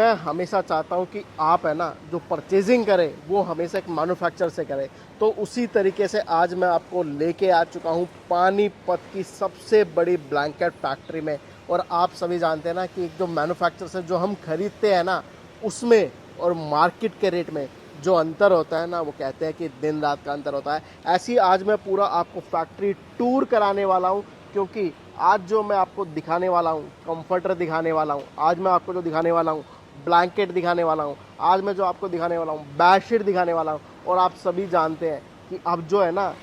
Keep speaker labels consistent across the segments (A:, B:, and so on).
A: मैं हमेशा चाहता हूँ कि आप है ना जो परचेजिंग करें वो हमेशा एक मैन्युफैक्चर से करें। तो उसी तरीके से आज मैं आपको लेके आ चुका हूँ पानीपत की सबसे बड़ी ब्लैंकेट फैक्ट्री में। और आप सभी जानते हैं ना कि एक जो मैन्युफैक्चर से जो हम खरीदते हैं ना उसमें और मार्केट के रेट में जो अंतर होता है ना, वो कहते हैं कि दिन रात का अंतर होता है। ऐसी आज मैं पूरा आपको फैक्ट्री टूर कराने वाला हूँ, क्योंकि आज जो मैं आपको दिखाने वाला हूँ कंफर्टर दिखाने वाला हूँ, आज मैं आपको जो दिखाने वाला हूँ ब्लैंकेट दिखाने वाला हूँ, आज मैं जो आपको दिखाने वाला हूँ बेडशीट दिखाने वाला हूँ। और आप सभी जानते हैं कि अब जो है ना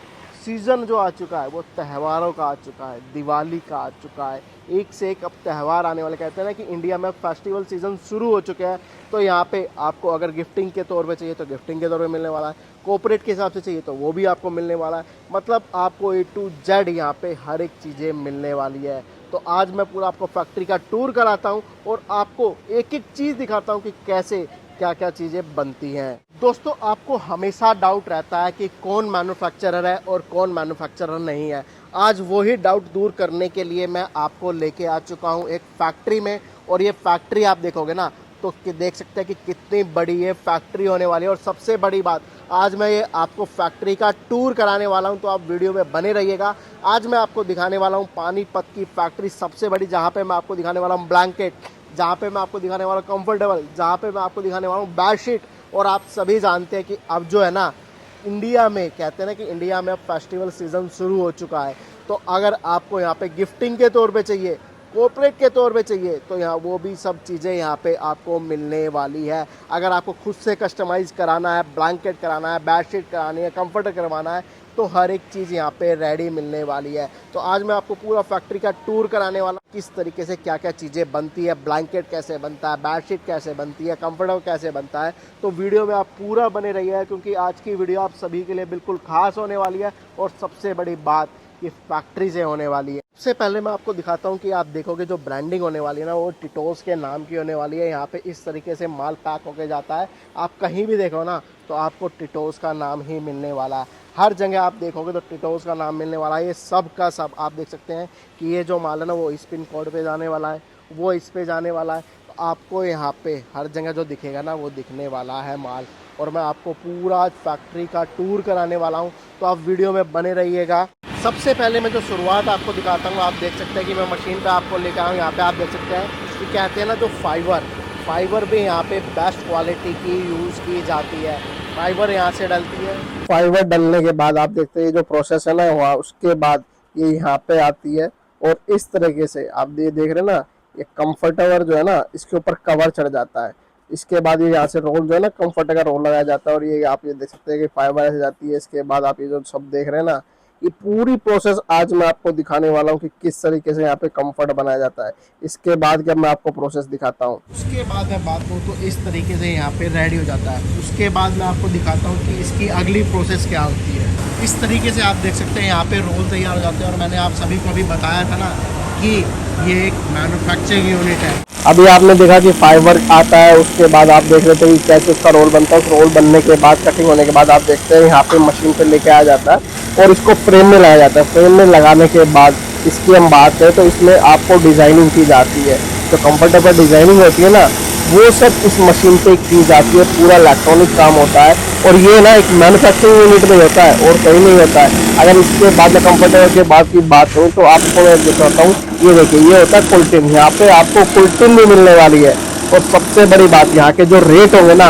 A: सीज़न जो आ चुका है वो त्योहारों का आ चुका है, दिवाली का आ चुका है, एक से एक अब त्यौहार आने वाले। कहते हैं ना कि इंडिया में फेस्टिवल सीज़न शुरू हो चुके हैं। तो यहाँ पे आपको अगर गिफ्टिंग के तौर पे चाहिए तो गिफ्टिंग के तौर पे मिलने वाला है, कोऑपरेट के हिसाब से चाहिए तो वो भी आपको मिलने वाला है। मतलब आपको A to Z यहाँ पे हर एक चीज़ें मिलने वाली है। तो आज मैं पूरा आपको फैक्ट्री का टूर कराता हूँ और आपको एक एक चीज़ दिखाता हूँ कि कैसे क्या क्या चीज़ें बनती हैं। दोस्तों, आपको हमेशा डाउट रहता है कि कौन मैन्युफैक्चरर है और कौन मैन्युफैक्चरर नहीं है। आज वही डाउट दूर करने के लिए मैं आपको लेके आ चुका हूँ एक फैक्ट्री में। और ये फैक्ट्री आप देखोगे ना तो देख सकते हैं कि कितनी बड़ी ये फैक्ट्री होने वाली है। और सबसे बड़ी बात, आज मैं ये आपको फैक्ट्री का टूर कराने वाला हूँ, तो आप वीडियो में बने रहिएगा। आज मैं आपको दिखाने वाला हूँ पानीपत की फैक्ट्री सबसे बड़ी, जहाँ पे मैं आपको दिखाने वाला हूँ ब्लैंकेट, जहाँ पे मैं आपको दिखाने वाला हूँ कंफर्टेबल, जहाँ पे मैं आपको दिखाने वाला हूँ बेडशीट। और आप सभी जानते हैं कि अब जो है ना इंडिया में, कहते हैं ना कि इंडिया में अब फेस्टिवल सीज़न शुरू हो चुका है। तो अगर आपको यहाँ पे गिफ्टिंग के तौर पे चाहिए, कोऑपरेट के तौर पे चाहिए, तो यहाँ वो भी सब चीज़ें यहाँ पे आपको मिलने वाली है। अगर आपको खुद से कस्टमाइज़ कराना है, ब्लैंकेट कराना है, बेडशीट करानी है, कंफर्टर करवाना है, तो हर एक चीज़ यहाँ पे रेडी मिलने वाली है। तो आज मैं आपको पूरा फैक्ट्री का टूर कराने वाला, किस तरीके से क्या क्या चीज़ें बनती है, ब्लैंकेट कैसे बनता है, बेडशीट कैसे बनती है, कंफर्टर कैसे बनता है। तो वीडियो में आप पूरा बने रहिए, क्योंकि आज की वीडियो आप सभी के लिए बिल्कुल खास होने वाली है। और सबसे बड़ी बात, ये फैक्ट्री से होने वाली है। सबसे पहले मैं आपको दिखाता हूँ कि आप देखोगे जो ब्रांडिंग होने वाली है ना, वो टिटोस के नाम की होने वाली है। यहाँ पे इस तरीके से माल पैक होके जाता है। आप कहीं भी देखो ना तो आपको टिटोस का नाम ही मिलने वाला है। हर जगह आप देखोगे तो टिटोस का नाम मिलने वाला है। ये सब का सब आप देख सकते हैं कि ये जो माल है ना वो इस पिन कोड पे जाने वाला है, वो इस पे जाने वाला है। तो आपको यहाँ पे हर जगह जो दिखेगा ना वो दिखने वाला है माल। और मैं आपको पूरा फैक्ट्री का टूर कराने वाला हूँ, तो आप वीडियो में बने रहिएगा। सबसे पहले मैं जो शुरुआत आपको दिखाता हूँ, आप देख सकते हैं कि मैं मशीन पे आपको लेकर आऊँ। यहाँ पे आप देख सकते हैं कि कहते हैं ना जो फाइबर भी यहाँ पे बेस्ट क्वालिटी की यूज़ की जाती है। फाइबर यहाँ से डलती है, फाइबर डलने के बाद आप देखते हैं जो प्रोसेस है ना हुआ, उसके बाद ये यहाँ पे आती है। और इस तरीके से आप ये देख रहे हैं ना, ये कंफर्टर जो है ना इसके ऊपर कवर चढ़ जाता है। इसके बाद ये यहाँ से रोल जो है ना कंफर्टर का रोल लगाया जाता है। और ये आप ये देख सकते हैं कि फाइबर ऐसे जाती है। इसके बाद आप ये जो सब देख रहे हैं ना, ये पूरी प्रोसेस आज मैं आपको दिखाने वाला हूँ कि किस तरीके से यहाँ पे कंफर्ट बनाया जाता है। इसके बाद क्या मैं आपको प्रोसेस दिखाता हूँ। उसके बाद मैं बात करूँ तो इस तरीके से यहाँ पे रेडी हो जाता है। उसके बाद मैं आपको दिखाता हूँ कि इसकी अगली प्रोसेस क्या होती है। इस तरीके से आप देख सकते हैं यहाँ पे रोल तैयार हो जाते हैं। और मैंने आप सभी को अभी बताया था ना कि ये एक मैन्युफैक्चरिंग यूनिट है। अभी आपने देखा कि फाइबर आता है, उसके बाद आप देख रहे थे कि कैसे उसका रोल बनता है। उस रोल बनने के बाद, कटिंग होने के बाद आप देखते हैं यहाँ पे मशीन पे लेके आया जाता है और इसको फ्रेम में लगाया जाता है। फ्रेम में लगाने के बाद इसकी हम बात करें तो इसमें आपको डिज़ाइनिंग की जाती है। जो कंफर्टर पर डिज़ाइनिंग होती है ना, वो सब इस मशीन पे की जाती है। पूरा इलेक्ट्रॉनिक काम होता है। और ये ना एक मैन्युफैक्चरिंग यूनिट में होता है और कहीं नहीं होता है। अगर इसके बाद में कंफर्टर के बाद की बात करूँ तो आपको मैं दिखाता हूँ। ये देखिए, ये होता है कुल्टिन। यहाँ पे आपको कुल्टिन भी मिलने वाली है। और सबसे बड़ी बात, यहाँ के जो रेट होंगे ना,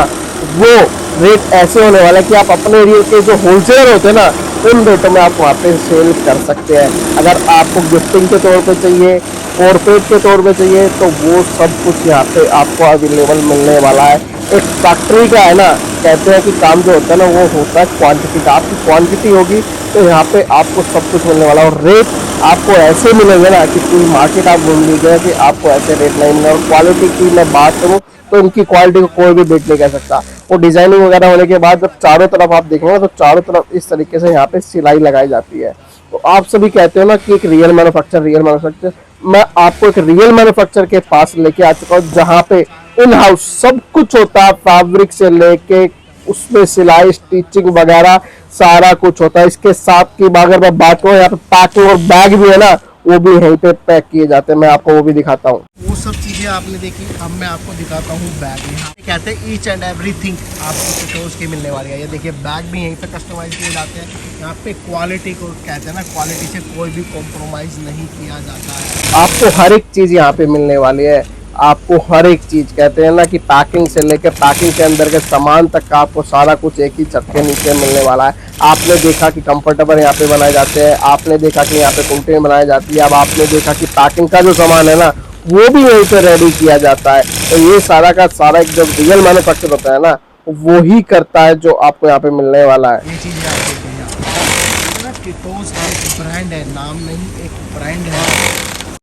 A: वो रेट ऐसे होने वाला है कि आप अपने एरिया के जो होलसेलर होते हैं ना, उन रेटों में आप वहाँ पे सेल कर सकते हैं। अगर आपको गिफ्टिंग के तौर पे चाहिए, कॉर्पोरेट के तौर पे चाहिए, तो वो सब कुछ यहाँ पे आपको अवेलेबल मिलने वाला है। एक फैक्ट्री का है ना, कहते हैं कि काम जो होता है ना वो होता है क्वांटिटी का। आपकी क्वांटिटी होगी तो यहाँ पे आपको सब कुछ मिलने वाला है। और रेट आपको ऐसे मिलेंगे ना कि पूरी मार्केट आप घूम लीजिएगा कि आपको ऐसे रेट नहीं मिलेगा। और क्वालिटी की मैं बात करूँ तो इनकी क्वालिटी को कोई भी बेट नहीं कह सकता। और डिजाइनिंग वगैरह होने के बाद जब चारों तरफ आप देखेंगे तो चारों तरफ इस तरीके से यहाँ पे सिलाई लगाई जाती है। तो आप सभी कहते हो ना कि एक रियल मैन्युफैक्चर, मैं आपको एक रियल मैन्युफैक्चर के पास लेके आ चुका हूँ, जहाँ पे इन हाउस सब कुछ होता है। फैब्रिक से लेके उसमें सिलाई, स्टिचिंग वगैरह सारा कुछ होता है। इसके साथ की अगर मैं बात करूँ, यहाँ पे पैकिंग और बैग भी है ना, वो भी यहीं पे पैक किए जाते हैं। मैं आपको वो भी दिखाता हूँ। वो सब चीज़ें आपने देखी, अब मैं आपको दिखाता हूँ बैग। यहाँ पे कहते हैं ईच एंड एवरीथिंग आपको टिटोज की मिलने वाली है। ये देखिए बैग भी यहीं पे कस्टमाइज किए जाते हैं। यहाँ पे क्वालिटी को कहते हैं ना, क्वालिटी से कोई भी कॉम्प्रोमाइज़ नहीं किया जाता है। आपको हर एक चीज़ यहाँ पे मिलने वाली है। आपको हर एक चीज़ कहते हैं ना कि पैकिंग से लेकर पैकिंग के अंदर के सामान तक का आपको सारा कुछ एक ही छत के नीचे मिलने वाला है। आपने देखा कि कंफर्टेबल यहाँ पे बनाए जाते हैं, आपने देखा कि यहाँ पे कुंटे बनाई जाती है, अब आपने देखा कि पैकिंग का जो सामान है ना वो भी यहीं पे रेडी किया जाता है। तो ये सारा का सारा एक जो रियल मैन्युफैक्चर होता है ना वो ही करता है जो आपको यहाँ पे मिलने वाला है। ये चीज़ें आप देखिए यहाँ टिटोज एक ब्रांड है, नाम नहीं, एक ब्रांड है।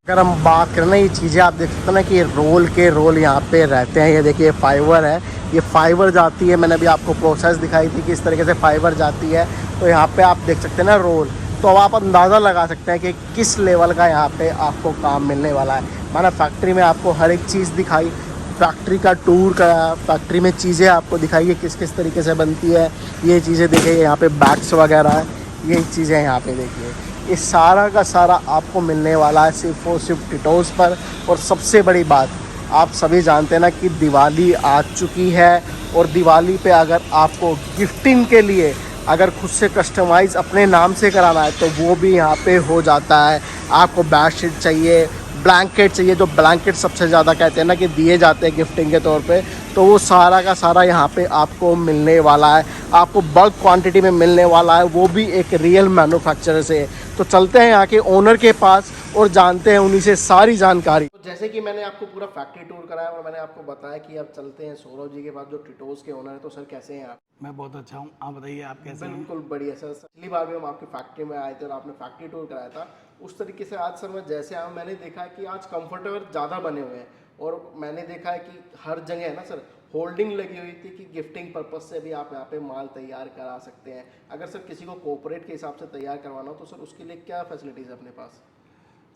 A: अगर हम बात करें ना, ये चीज़ें आप देख सकते हैं ना कि रोल के रोल यहाँ पे रहते हैं। ये देखिए फाइबर है, ये फाइबर जाती है। मैंने अभी आपको प्रोसेस दिखाई थी कि इस तरीके से फाइबर जाती है। तो यहाँ पे आप देख सकते हैं ना रोल, तो अब आप अंदाज़ा लगा सकते हैं कि किस लेवल का यहाँ पे आपको काम मिलने वाला है। मैंने फैक्ट्री में आपको हर एक चीज़ दिखाई, फैक्ट्री का टूर कराया, फैक्ट्री में चीज़ें आपको दिखाई कि किस किस तरीके से बनती है। ये चीज़ें देखिए, यहाँ पे बैग्स वगैरह है, ये चीज़ें यहाँ पे देखिए। ये सारा का सारा आपको मिलने वाला है सिर्फ और सिर्फ टिटोज पर। और सबसे बड़ी बात, आप सभी जानते हैं ना कि दिवाली आ चुकी है, और दिवाली पे अगर आपको गिफ्टिंग के लिए अगर खुद से कस्टमाइज़ अपने नाम से कराना है तो वो भी यहाँ पे हो जाता है। आपको बेडशीट चाहिए, ब्लैंकेट चाहिए, जो ब्लैंकेट सबसे ज़्यादा कहते हैं ना कि दिए जाते हैं गिफ्टिंग के तौर पे, तो वो सारा का सारा यहाँ पे आपको मिलने वाला है। आपको बल्क क्वांटिटी में मिलने वाला है, वो भी एक रियल मैन्युफैक्चरर से। तो चलते हैं यहाँ के ओनर के पास और जानते हैं उन्हीं से सारी जानकारी। तो जैसे कि मैंने आपको पूरा फैक्ट्री टूर कराया और मैंने आपको बताया कि अब चलते हैं सौरभ जी के पास जो टिटोज के ओनर है। तो सर कैसे हैं आप?
B: मैं बहुत अच्छा हूँ, आप बताइए आप कैसे हैं?
A: बिल्कुल बढ़िया सर। पिछली बार भी हम आपकी फैक्ट्री में आए थे और आपने फैक्ट्री टूर कराया था, उस तरीके से आज सर मैं जैसे आया मैंने देखा है कि आज कंफर्टेबल ज़्यादा बने हुए हैं। और मैंने देखा है कि हर जगह है ना सर होल्डिंग लगी हुई थी कि गिफ्टिंग पर्पज से भी आप यहाँ पे माल तैयार करा सकते हैं। अगर सर किसी को कोऑपरेट के हिसाब से तैयार करवाना हो तो सर उसके लिए क्या फैसिलिटीज़ है अपने पास?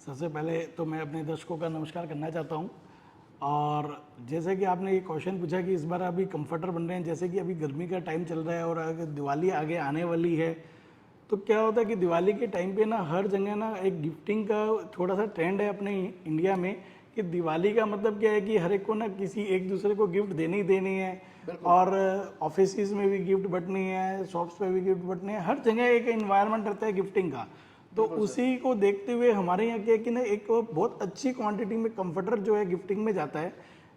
B: सबसे पहले तो मैं अपने दर्शकों का नमस्कार करना चाहता हूँ। और जैसे कि आपने ये क्वेश्चन पूछा कि इस बार अभी कंफर्टर बन रहे हैं, जैसे कि अभी गर्मी का टाइम चल रहा है और अगर दिवाली आगे आने वाली है, तो क्या होता है कि दिवाली के टाइम पे ना हर जगह ना एक गिफ्टिंग का थोड़ा सा ट्रेंड है अपने इंडिया में, कि दिवाली का मतलब क्या है कि हर एक को ना किसी एक दूसरे को गिफ्ट देनी ही देनी है। और ऑफिस में भी गिफ्ट बटनी है, शॉप्स पे भी गिफ्ट बटनी है, हर जगह एक इन्वायरमेंट रहता है गिफ्टिंग का। तो उसी को देखते हुए हमारे यहाँ क्या है कि ना एक बहुत अच्छी क्वांटिटी में कंफर्टर जो है गिफ्टिंग में जाता है।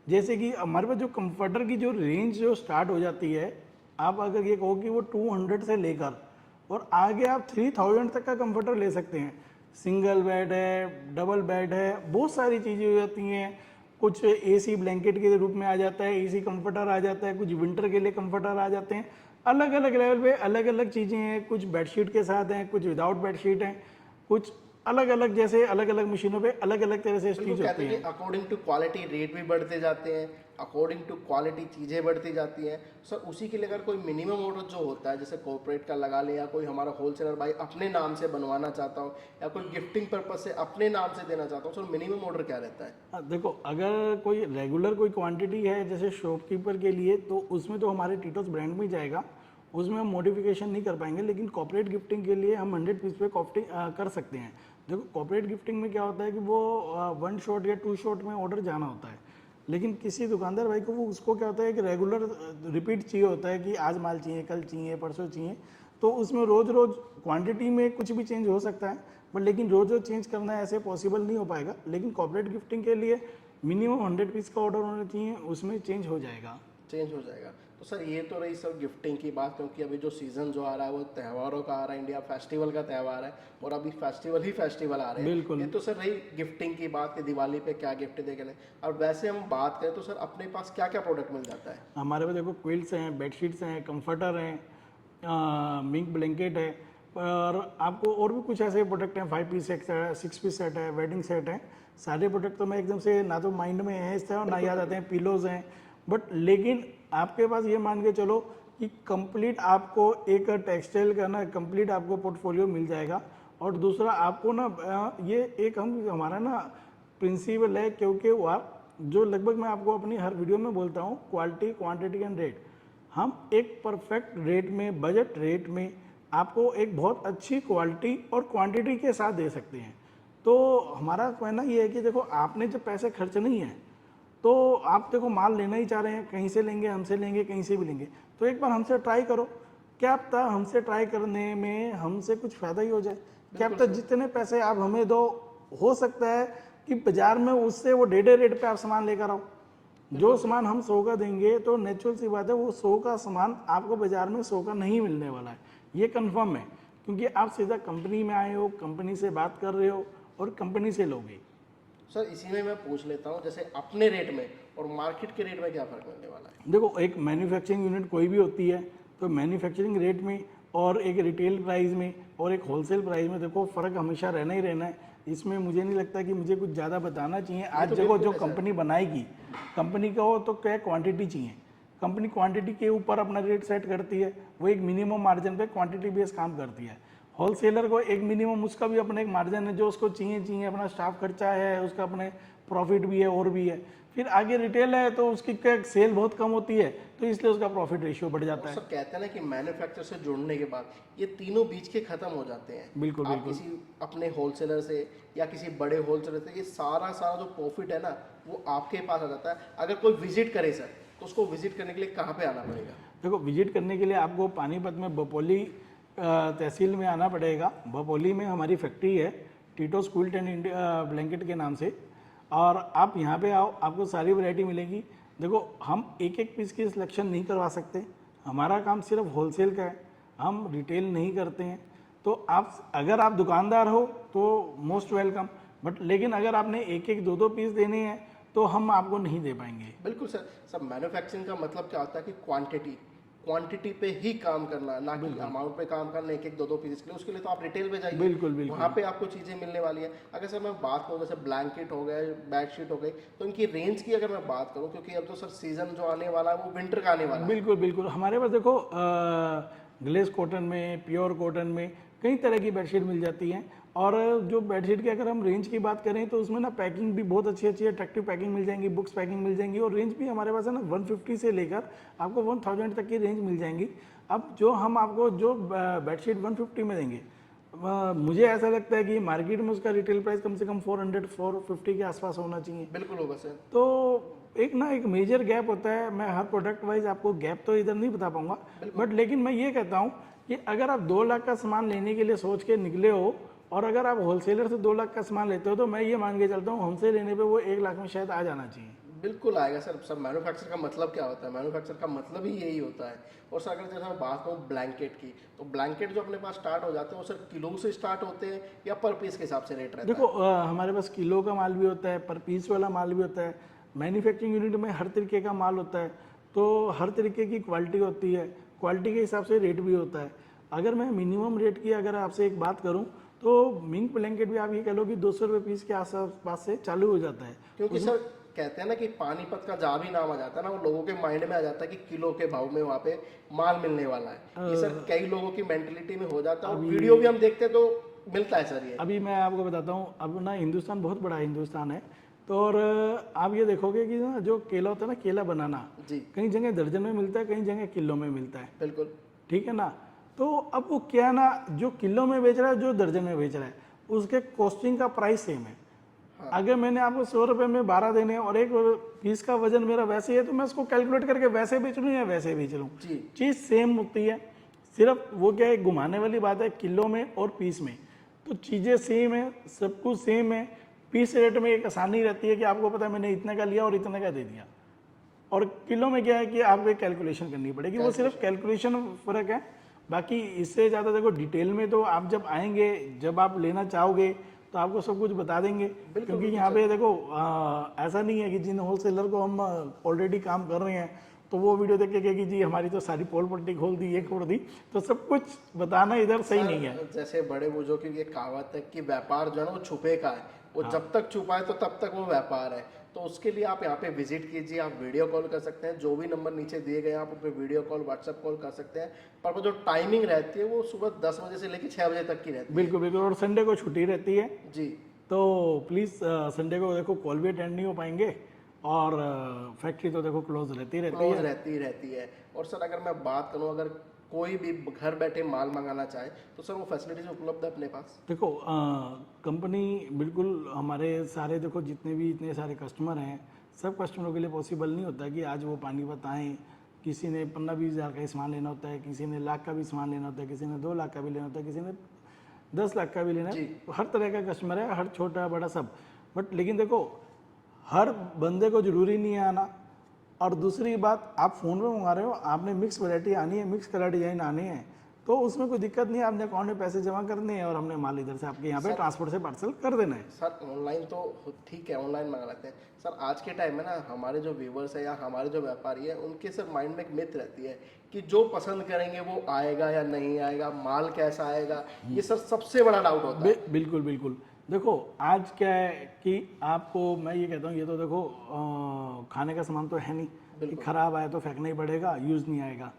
B: जैसे कि हमारे पास जो कंफर्टर की जो रेंज जो स्टार्ट हो जाती है, आप अगर ये कहो कि वो 200 से लेकर और आगे आप 3000 तक का कंफर्टर ले सकते हैं। सिंगल बेड है, डबल बेड है, बहुत सारी चीज़ें हो जाती हैं। कुछ एसी ब्लैंकेट के रूप में आ जाता है, एसी कंफर्टर आ जाता है, कुछ विंटर के लिए कंफर्टर आ जाते हैं। अलग अलग लेवल पे अलग अलग चीज़ें हैं, कुछ बेडशीट के साथ हैं, कुछ विदाउट बेडशीट हैं, कुछ अलग अलग जैसे अलग अलग मशीनों पे अलग अलग तरह से चीज़ होती है।
A: अकॉर्डिंग टू क्वालिटी रेट भी बढ़ते जाते हैं, अकॉर्डिंग टू क्वालिटी चीज़ें बढ़ती जाती हैं। सर उसी के लिए अगर कोई मिनिमम ऑर्डर जो होता है, जैसे कॉर्पोरेट का लगा ले, या कोई हमारा होलसेलर भाई अपने नाम से बनवाना चाहता हो, या कोई गिफ्टिंग पर्पज से अपने नाम से देना चाहता हूँ, सर मिनिमम ऑर्डर क्या रहता है?
B: देखो, अगर कोई रेगुलर कोई क्वांटिटी है जैसे शॉपकीपर के लिए, तो उसमें तो हमारे टीटोस ब्रांड में ही जाएगा, उसमें हम मॉडिफिकेशन नहीं कर पाएंगे। लेकिन कॉर्पोरेट गिफ्टिंग के लिए हम 100 पीस पे कॉफ्टिंग कर सकते हैं। देखो, कॉर्पोरेट गिफ्टिंग में क्या होता है कि वो 1 शॉट या 2 शॉट में ऑर्डर जाना होता है। लेकिन किसी दुकानदार भाई को वो उसको क्या होता है कि रेगुलर रिपीट चाहिए होता है कि आज माल चाहिए, कल चाहिए, परसों चाहिए। तो उसमें रोज़ रोज़ क्वांटिटी में कुछ भी चेंज हो सकता है, बट लेकिन रोज़ रोज़ चेंज करना ऐसे पॉसिबल नहीं हो पाएगा। लेकिन कॉर्पोरेट गिफ्टिंग के लिए मिनिमम 100 पीस का ऑर्डर होना चाहिए, उसमें चेंज हो जाएगा।
A: चेंज हो जाएगा। तो सर ये तो रही सर गिफ्टिंग की बात, क्योंकि अभी जो सीज़न जो आ रहा है वो त्योहारों का आ रहा है, इंडिया फेस्टिवल का त्यौहार है, और अभी फेस्टिवल ही फेस्टिवल आ रहे हैं।
B: बिल्कुल।
A: ये तो सर रही गिफ्टिंग की बात कि दिवाली पे क्या गिफ्ट देंगे। और वैसे हम बात करें तो सर अपने पास क्या क्या प्रोडक्ट मिल जाता है?
B: हमारे पास देखो क्विल्ट्स हैं, बेडशीट्स हैं, कंफर्टर हैं, मिंक ब्लैंकेट है, और आपको और भी कुछ ऐसे प्रोडक्ट हैं। 5 पीस सेट है, 6 पीस सेट है, वेडिंग सेट है। सारे प्रोडक्ट तो मैं एकदम से ना तो माइंड में है इससे और ना याद आते हैं। पिलोज हैं, बट लेकिन आपके पास ये मान के चलो कि कंप्लीट आपको एक टेक्सटाइल का ना कंप्लीट आपको पोर्टफोलियो मिल जाएगा। और दूसरा आपको ना ये एक हमारा ना प्रिंसिपल है, क्योंकि वो आप जो लगभग मैं आपको अपनी हर वीडियो में बोलता हूँ, क्वालिटी, क्वांटिटी एंड रेट। हम एक परफेक्ट रेट में, बजट रेट में आपको एक बहुत अच्छी क्वालिटी और क्वांटिटी के साथ दे सकते हैं। तो हमारा कहना ये है कि देखो आपने जब पैसे खर्च नहीं है तो आप देखो माल लेना ही चाह रहे हैं, कहीं से लेंगे, हमसे लेंगे, कहीं से भी लेंगे, तो एक बार हमसे ट्राई करो। क्या पता हमसे ट्राई करने में हमसे कुछ फ़ायदा ही हो जाए। क्या पता जितने पैसे आप हमें दो, हो सकता है कि बाजार में उससे वो 1.5 रेट पे आप सामान लेकर आओ। जो सामान हम 100 का देंगे तो नेचुरल सी बात है वो 100 का सामान आपको बाजार में 100 का नहीं मिलने वाला है, ये कंफर्म है, क्योंकि आप सीधा कंपनी में आए हो, कंपनी से बात कर रहे हो और कंपनी से लोगे।
A: सर इसी में मैं पूछ लेता हूँ, जैसे अपने रेट में और मार्केट के रेट में क्या फ़र्क मिलने वाला है?
B: देखो एक मैन्युफैक्चरिंग यूनिट कोई भी होती है तो मैन्युफैक्चरिंग रेट में और एक रिटेल प्राइस में और एक होलसेल प्राइस में देखो फ़र्क हमेशा रहना ही रहना है। इसमें मुझे नहीं लगता कि मुझे कुछ ज़्यादा बताना चाहिए। आज देखो जो कंपनी बनाएगी, कंपनी का हो तो क्या क्वांटिटी चाहिए, कंपनी क्वांटिटी के ऊपर अपना रेट सेट करती है, वो एक मिनिमम मार्जिन पे क्वांटिटी बेस काम करती है। होलसेलर को एक मिनिमम उसका भी अपना एक मार्जिन है जो उसको चाहिए, अपना स्टाफ खर्चा है, उसका अपने प्रॉफिट भी है और भी है। फिर आगे रिटेल है तो उसकी क्या सेल बहुत कम होती है तो इसलिए उसका प्रॉफिट रेशियो बढ़ जाता है।
A: सब कहते हैं ना कि मैन्युफैक्चर से जुड़ने के बाद ये तीनों बीच के खत्म हो जाते हैं।
B: बिल्कुल
A: आप
B: बिल्कुल
A: किसी अपने होलसेलर से या किसी बड़े होलसेलर से ये सारा सारा जो प्रॉफिट है ना वो आपके पास आ जाता है। अगर कोई विजिट करे सर तो उसको विजिट करने के लिए कहाँ पे आना पड़ेगा?
B: देखो विजिट करने के लिए आपको पानीपत में बपोली तहसील में आना पड़ेगा। बपोली में हमारी फैक्ट्री है टीटो स्कूल टेंट ब्लैंकेट के नाम से, और आप यहाँ पे आओ, आपको सारी वैरायटी मिलेगी। देखो हम एक एक पीस की सिलेक्शन नहीं करवा सकते, हमारा काम सिर्फ होलसेल का है, हम रिटेल नहीं करते हैं। तो आप अगर आप दुकानदार हो तो मोस्ट वेलकम, बट लेकिन अगर आपने एक एक दो दो पीस देने हैं तो हम आपको नहीं दे पाएंगे।
A: बिल्कुल सर। सब मैन्युफैक्चरिंग का मतलब क्या होता है कि क्वांटिटी पे ही काम करना, ना कि अमाउंट पे काम करना एक एक दो दो पीस के लिए। उसके लिए तो आप रिटेल पे जाइए,
B: बिल्कुल बिल्कुल
A: वहाँ पे आपको चीज़ें मिलने वाली है। अगर सर मैं बात करूँ जैसे ब्लैंकेट हो गए, बेडशीट हो गई, तो इनकी रेंज की अगर मैं बात करूँ, क्योंकि अब तो सर सीजन जो आने वाला है वो विंटर का आने वाला है।
B: बिल्कुल बिल्कुल हमारे पास देखो ग्लेस कॉटन में, प्योर कॉटन में कई तरह की बेडशीट मिल जाती हैं। और जो बेडशीट की अगर हम रेंज की बात करें तो उसमें ना पैकिंग भी बहुत अच्छी अच्छी अट्रैक्टिव पैकिंग मिल जाएंगी, बुक्स पैकिंग मिल जाएंगी, और रेंज भी हमारे पास है ना 150 से लेकर आपको 1000 तक की रेंज मिल जाएंगी। अब जो हम आपको जो बेडशीट 150 में देंगे, मुझे ऐसा लगता है कि मार्केट में उसका रिटेल प्राइस कम से कम 400-450 के आसपास होना चाहिए।
A: बिल्कुल होगा सर।
B: तो एक ना एक मेजर गैप होता है। मैं हर प्रोडक्ट वाइज आपको गैप तो इधर नहीं बता पाऊंगा, बट लेकिन मैं ये कहता हूँ कि अगर आप 2 लाख का सामान लेने के लिए सोच के निकले हो और अगर आप होलसेलर से 2 लाख का सामान लेते हो तो मैं ये मान के चलता हूँ हमसे लेने पे वो 1 लाख में शायद आ जाना चाहिए।
A: बिल्कुल आएगा सर। सब मैन्युफैक्चर का मतलब क्या होता है? मैन्युफैक्चर का मतलब ही यही होता है। और सर अगर जैसे मैं बात करूँ ब्लैंकेट की, तो ब्लैंकेट जो अपने पास स्टार्ट हो जाते हैं वो सर किलो से स्टार्ट होते हैं या पर पीस के हिसाब से रेट रहता
B: देखो हमारे पास किलो का माल भी होता है, पर पीस वाला माल भी होता है। मैन्युफैक्चरिंग यूनिट में हर तरीके का माल होता है, तो हर तरीके की क्वालिटी होती है, क्वालिटी के हिसाब से रेट भी होता है। अगर मैं मिनिमम रेट की अगर आपसे एक बात करूं तो मिंक ब्लैंकेट भी आप ये कह लो कि 200 रुपये पीस के आसपास से चालू हो जाता है।
A: क्योंकि सर कहते हैं ना कि पानीपत का जहाँ भी नाम आ जाता है ना वो लोगों के माइंड में आ जाता है कि किलो के भाव में वहाँ पे माल मिलने वाला है। ये सर कई लोगों की मेंटेलिटी में हो जाता है, और वीडियो भी हम देखते हैं तो मिलता है सर ये।
B: अभी मैं आपको बताता हूँ, अब ना हिंदुस्तान बहुत बड़ा हिंदुस्तान है, तो और आप ये देखोगे कि ना जो केला होता है ना, केला बनाना
A: जी
B: कई जगह दर्जन में मिलता है, कई जगह किलो में मिलता है।
A: बिल्कुल।
B: ठीक है ना। तो अब वो क्या है ना, जो किलो में बेच रहा है, जो दर्जन में बेच रहा है, उसके कॉस्टिंग का प्राइस सेम है। अगर मैंने आपको 100 रुपये में 12 देने और एक पीस का वजन मेरा वैसे ही है तो मैं उसको कैलकुलेट करके वैसे बेच लूँ या वैसे बेच लूँ, चीज़ सेम होती है। सिर्फ वो क्या है, घुमाने वाली बात है किलो में और पीस में, तो चीज़ें सेम है, सब कुछ सेम है। पीस रेट में एक आसानी रहती है कि आपको पता है मैंने इतने का लिया और इतने का दे दिया, और किलो में क्या है कि आपको एक कैलकुलेशन करनी पड़ेगी, वो सिर्फ कैलकुलेशन फ़र्क है। बाकी इससे ज़्यादा देखो डिटेल में तो आप जब आएंगे, जब आप लेना चाहोगे तो आपको सब कुछ बता देंगे, क्योंकि यहाँ पे देखो ऐसा नहीं है कि जिन होलसेलर को हम ऑलरेडी काम कर रहे हैं तो वो वीडियो देख के कहेगी जी हमारी तो सारी पोल पट्टी खोल दी, ये खोल दी, तो सब कुछ बताना इधर सही नहीं है।
A: जैसे बड़े बुजुर्ग की ये कहावत है कि व्यापार जो है ना वो छुपे का है, वो जब तक छुपा है तो तब तक वो व्यापार है। तो उसके लिए आप यहाँ पे विजिट कीजिए, आप वीडियो कॉल कर सकते हैं, जो भी नंबर नीचे दिए गए आप उन पर वीडियो कॉल, व्हाट्सएप कॉल कर सकते हैं। पर वो जो टाइमिंग रहती है वो सुबह 10 बजे से लेकर 6 बजे तक की रहती है।
B: बिल्कुल बिल्कुल, और संडे को छुट्टी रहती है
A: जी।
B: तो प्लीज़ संडे को देखो कॉल भी अटेंड नहीं हो पाएंगे, और फैक्ट्री तो देखो क्लोज रहती
A: रहती है। और सर अगर मैं बात करूं, अगर कोई भी घर बैठे माल मंगाना चाहे तो सर वो फैसिलिटीज उपलब्ध है अपने पास?
B: देखो कंपनी बिल्कुल हमारे सारे, देखो जितने भी इतने सारे कस्टमर हैं, सब कस्टमरों के लिए पॉसिबल नहीं होता कि आज वो पानीपत आएँ। किसी ने 15-20 हज़ार का ही सामान लेना होता है, किसी ने लाख का भी सामान लेना होता है, किसी ने 2 लाख का भी लेना होता है, किसी ने 10 लाख का भी लेना है। हर तरह का कस्टमर है, हर छोटा बड़ा सब। बट लेकिन देखो, हर बंदे को ज़रूरी नहीं है आना। और दूसरी बात, आप फ़ोन पे मंगा रहे हो, आपने मिक्स वैरायटी आनी है, मिक्स कलर डिज़ाइन आने हैं, तो उसमें कोई दिक्कत नहीं है। आपने अकाउंट में पैसे जमा करने हैं और हमने माल इधर से आपके यहाँ पे ट्रांसपोर्ट से पार्सल कर देना है।
A: सर ऑनलाइन तो ठीक है, ऑनलाइन मंगा लेते हैं सर। आज के टाइम में ना हमारे जो व्यूवर्स है या हमारे जो व्यापारी है, उनके सर माइंड में एक मिथ रहती है कि जो पसंद करेंगे वो आएगा या नहीं आएगा, माल कैसा आएगा, ये सर सबसे बड़ा डाउट होता है।
B: बिल्कुल बिल्कुल। देखो आज क्या है कि आपको मैं ये कहता हूँ, ये तो देखो खाने का सामान तो है नहीं कि खराब आया तो फेंकना ही पड़ेगा, यूज़ नहीं आएगा।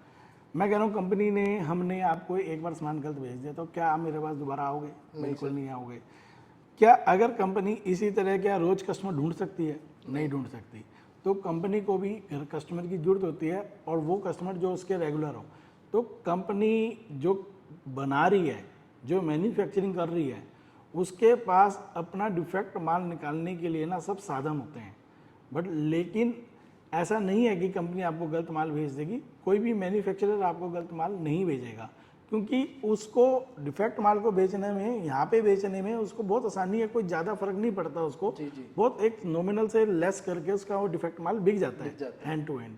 B: मैं कह रहा हूँ कंपनी ने, हमने आपको एक बार सामान गलत भेज दिया तो क्या आप मेरे पास दोबारा आओगे? बिल्कुल नहीं आओगे। क्या अगर कंपनी इसी तरह क्या रोज कस्टमर ढूंढ सकती है? नहीं ढूंढ सकती। तो कंपनी को भी कस्टमर की जरूरत होती है, और वो कस्टमर जो उसके रेगुलर हो। तो कंपनी जो बना रही है, जो मैन्युफैक्चरिंग कर रही है, उसके पास अपना डिफेक्ट माल निकालने के लिए ना सब साधन होते हैं। बट लेकिन ऐसा नहीं है कि कंपनी आपको गलत माल भेज देगी। कोई भी मैन्युफैक्चरर आपको गलत माल नहीं भेजेगा, क्योंकि उसको डिफेक्ट माल को बेचने में, यहाँ पे बेचने में उसको बहुत आसानी है, कोई ज़्यादा फर्क नहीं पड़ता उसको। बहुत एक नॉमिनल से लेस करके उसका वो डिफेक्ट माल बिक जाता है हैंड टू हैंड।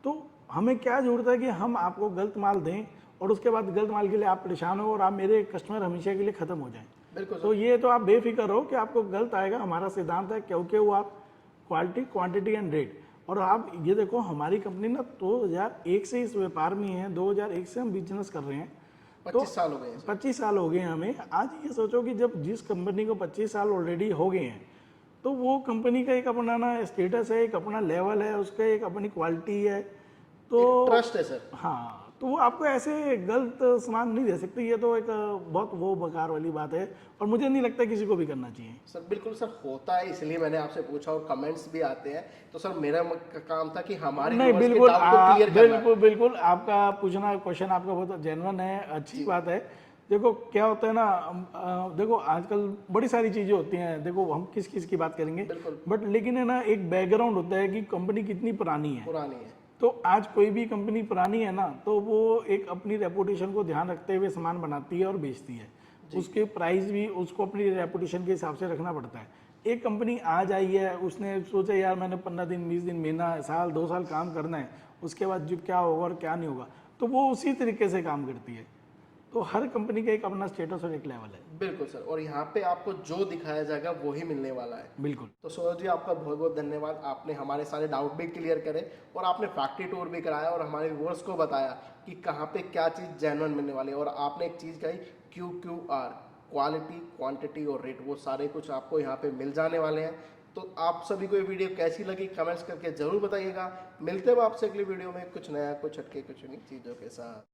B: तो हमें क्या जरूरत है कि हम आपको गलत माल दें और उसके बाद गलत माल के लिए आप परेशान हो और आप मेरे कस्टमर हमेशा के लिए ख़त्म हो जाएं।
A: बिल्कुल।
B: तो ये तो आप बेफिक्र हो कि आपको गलत आएगा, हमारा सिद्धांत है, क्योंकि वो आप क्वालिटी, क्वांटिटी एंड रेट। और आप ये देखो, हमारी कंपनी ना 2001 से इस व्यापार में है, 2001 से हम बिजनेस कर रहे हैं।
A: 25 साल हो गए हैं।
B: 25 साल हो गए हैं हमें। आज ये सोचो कि जब जिस कंपनी को 25 साल ऑलरेडी हो गए हैं, तो वो कंपनी का एक अपना ना स्टेटस है, एक अपना लेवल है, उसका एक अपनी क्वालिटी है। तो
A: ट्रस्ट है सर।
B: हाँ, तो वो आपको ऐसे गलत सामान नहीं दे सकते। ये तो एक बहुत वो बेकार वाली बात है, और मुझे नहीं लगता किसी को भी करना चाहिए।
A: सर बिल्कुल सर, होता है, इसलिए मैंने आपसे पूछा और कमेंट्स भी आते हैं। तो सर मेरा काम था कि हमारे
B: नहीं,
A: viewers के
B: बिल्कुल
A: डाउट को क्लियर करना।
B: बिल्कुल बिल्कुल, आपका पूछना क्वेश्चन आपका बहुत जेन्युइन है, अच्छी बात है। देखो क्या होता है ना, देखो आजकल बड़ी सारी चीज़ें होती हैं। देखो हम किस किस की बात करेंगे, बट लेकिन है ना, एक बैकग्राउंड होता है कि कंपनी कितनी पुरानी है। तो आज कोई भी कंपनी पुरानी है ना, तो वो एक अपनी रेपुटेशन को ध्यान रखते हुए सामान बनाती है और बेचती है। उसके प्राइस भी उसको अपनी रेपुटेशन के हिसाब से रखना पड़ता है। एक कंपनी आज आई है, उसने सोचा यार मैंने 15 दिन, 20 दिन, महीना, साल, 2 साल काम करना है, उसके बाद जो क्या होगा और क्या नहीं होगा, तो वो उसी तरीके से काम करती है। तो हर कंपनी का एक अपना स्टेटस और एक लेवल है।
A: बिल्कुल सर, और यहाँ पे आपको जो दिखाया जाएगा वो ही मिलने वाला है।
B: बिल्कुल।
A: तो सौरभ जी, आपका बहुत बहुत धन्यवाद। आपने हमारे सारे डाउट भी क्लियर करे और आपने फैक्ट्री टूर भी कराया और हमारे व्यूअर्स को बताया कि कहाँ पे क्या चीज़ जेन्युइन मिलने वाली है। और आपने एक चीज़ कही, QQR, क्वालिटी, क्वांटिटी और रेट, वो सारे कुछ आपको यहाँ पे मिल जाने वाले हैं। तो आप सभी को ये वीडियो कैसी लगी कमेंट्स करके ज़रूर बताइएगा। मिलते हैं आपसे अगली वीडियो में कुछ नया, कुछ हटके, कुछ नई चीज़ों के साथ।